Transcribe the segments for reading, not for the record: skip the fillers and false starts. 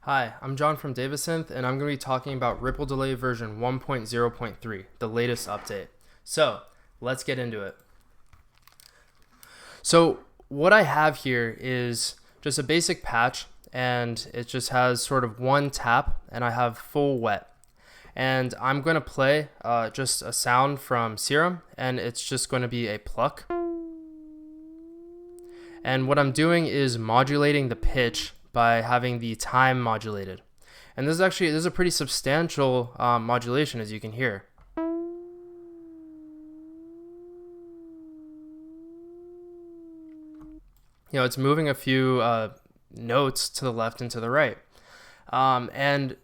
Hi, I'm John from Davisynth, and I'm going to be talking about Ripple Delay version 1.0.3, the latest update. So, let's get into it. So, what I have here is just a basic patch, and it just has sort of one tap, and I have full wet. And I'm going to play just a sound from Serum, and it's just going to be a pluck. And what I'm doing is modulating the pitch by having the time modulated. And this is a pretty substantial modulation, as you can hear. It's moving a few notes to the left and to the right. And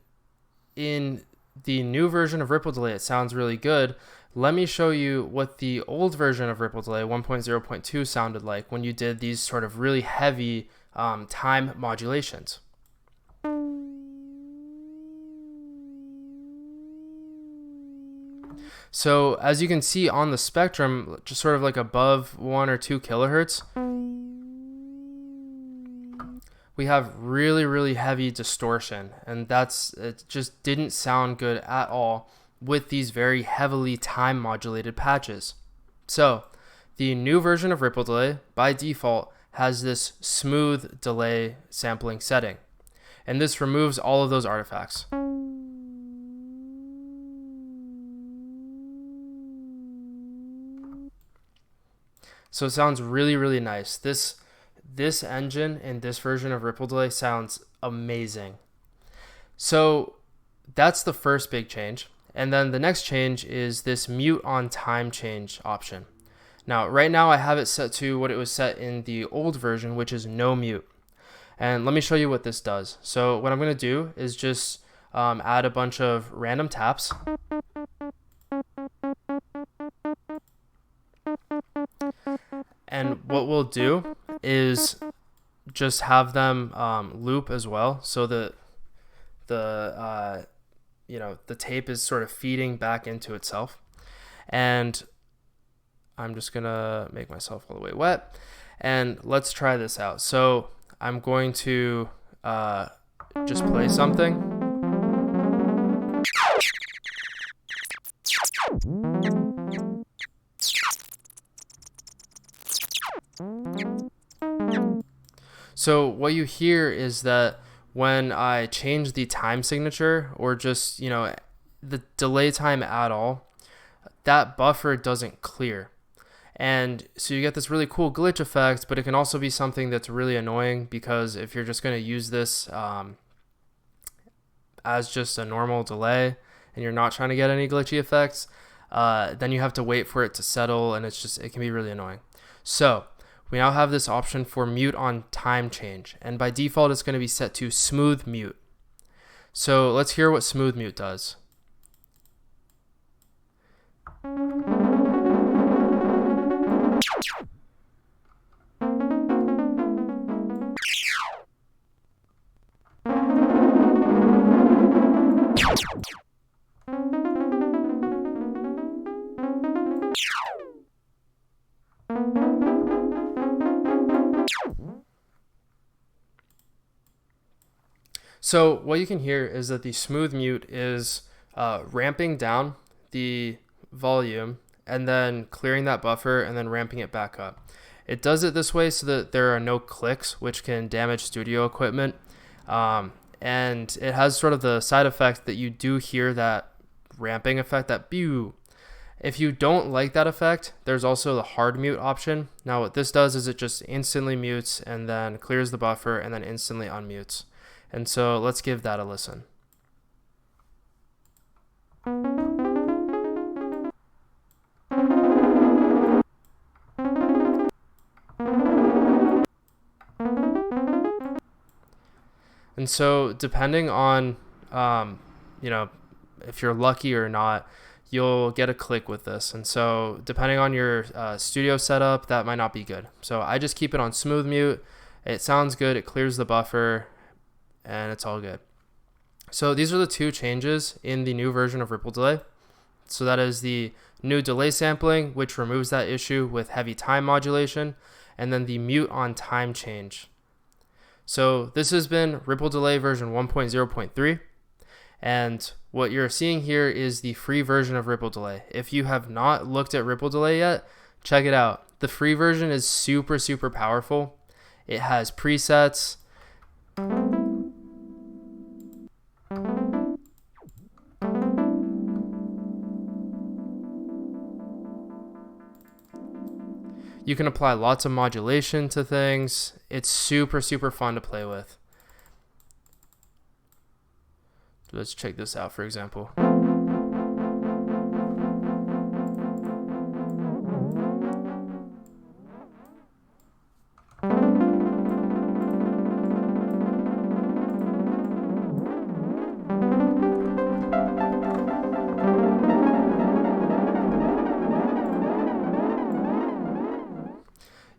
in the new version of Ripple Delay, it sounds really good. Let me show you what the old version of Ripple Delay 1.0.2 sounded like when you did these sort of really heavy time modulations. So as you can see on the spectrum, just sort of like above 1 or 2 kilohertz, we have really, really heavy distortion, and it just didn't sound good at all with these very heavily time modulated patches. So the new version of Ripple Delay by default has this smooth delay sampling setting, and this removes all of those artifacts. So it sounds really, really nice. This engine in this version of Ripple Delay sounds amazing. So that's the first big change. And then the next change is this mute on time change option. Now, right now I have it set to what it was set in the old version, which is no mute. And let me show you what this does. So what I'm going to do is just add a bunch of random taps. And what we'll do is just have them loop as well, so that the tape is sort of feeding back into itself. And I'm just gonna make myself all the way wet, and let's try this out. So I'm going to just play something. So what you hear is that when I change the time signature, or just, the delay time at all, that buffer doesn't clear. And so you get this really cool glitch effect, but it can also be something that's really annoying, because if you're just going to use this as just a normal delay and you're not trying to get any glitchy effects, then you have to wait for it to settle, and it can be really annoying. So we now have this option for mute on time change, and by default it's going to be set to smooth mute. So let's hear what smooth mute does. So what you can hear is that the smooth mute is ramping down the volume and then clearing that buffer and then ramping it back up. It does it this way so that there are no clicks, which can damage studio equipment. And it has sort of the side effect that you do hear that ramping effect, that pew. If you don't like that effect, there's also the hard mute option. Now what this does is it just instantly mutes and then clears the buffer and then instantly unmutes. And so let's give that a listen. And so depending on, if you're lucky or not, you'll get a click with this. And so depending on your studio setup, that might not be good. So I just keep it on smooth mute. It sounds good. It clears the buffer, and it's all good. So these are the two changes in the new version of Ripple Delay. So that is the new delay sampling, which removes that issue with heavy time modulation, and then the mute on time change. So this has been Ripple Delay version 1.0.3. And what you're seeing here is the free version of Ripple Delay. If you have not looked at Ripple Delay yet, check it out. The free version is super, super powerful. It has presets. You can apply lots of modulation to things. It's super, super fun to play with. Let's check this out, for example.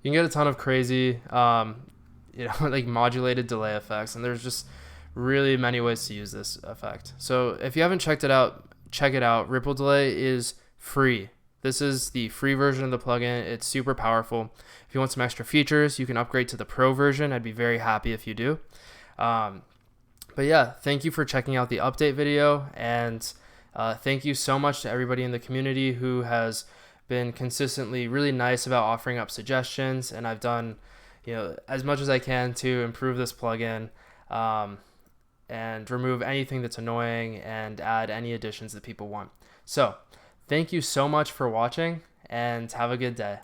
You can get a ton of crazy, like modulated delay effects, and there's just really many ways to use this effect. So if you haven't checked it out, check it out. Ripple Delay is free. This is the free version of the plugin. It's super powerful. If you want some extra features, you can upgrade to the pro version. I'd be very happy if you do. But yeah, thank you for checking out the update video, and thank you so much to everybody in the community who has been consistently really nice about offering up suggestions, and I've done as much as I can to improve this plugin and remove anything that's annoying and add any additions that people want. So thank you so much for watching, and have a good day.